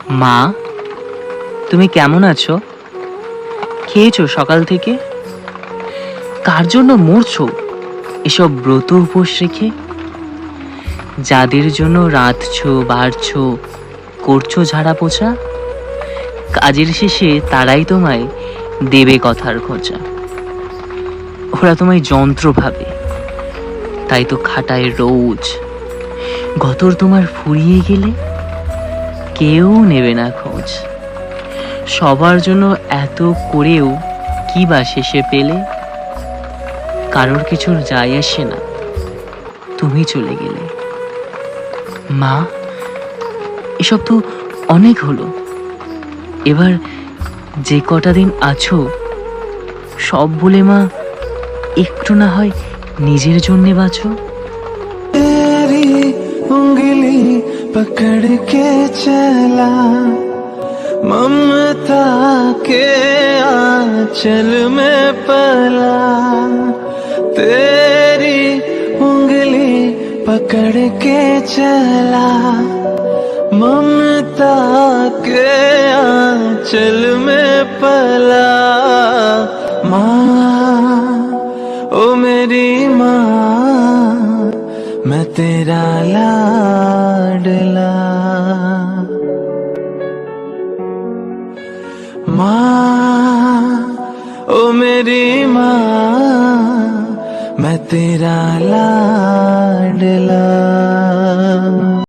মা, তুমি কেমন আছো? খেয়েছো সকাল থেকে? কার জন্য মরছো এসব ব্রত উপোস রেখে? যাদের জন্য রাঁধছো, বাড়ছো, করছো ঝাড়া পোছা, কাজের শেষে তারাই তোমায় দেবে কথার খোঁচা। ওরা তোমায় যন্ত্র ভাবে, তাই তো খাটায় রোজ। গতর তোমার ফুরিয়ে গেলে কেউ নেবে না খোঁজ। সবার জন্য এত করেও কি বা শেষে পেলে? কারোর কিছুর যায় আসে না, তুমি চলে গেলে। মা, এসব তো অনেক হলো। এবার যে কটা দিন আছো সব বলে মা একটু না হয় নিজের জন্যে বাঁচো। तेरी उंगली पकड़ के चला, ममता के आंचल में पला। तेरी उंगली पकड़ के चला, ममता के आंचल में पला। माँ, ओ मेरी माँ, मैं तेरा लाडला। माँ, ओ मेरी माँ, मैं तेरा लाडला।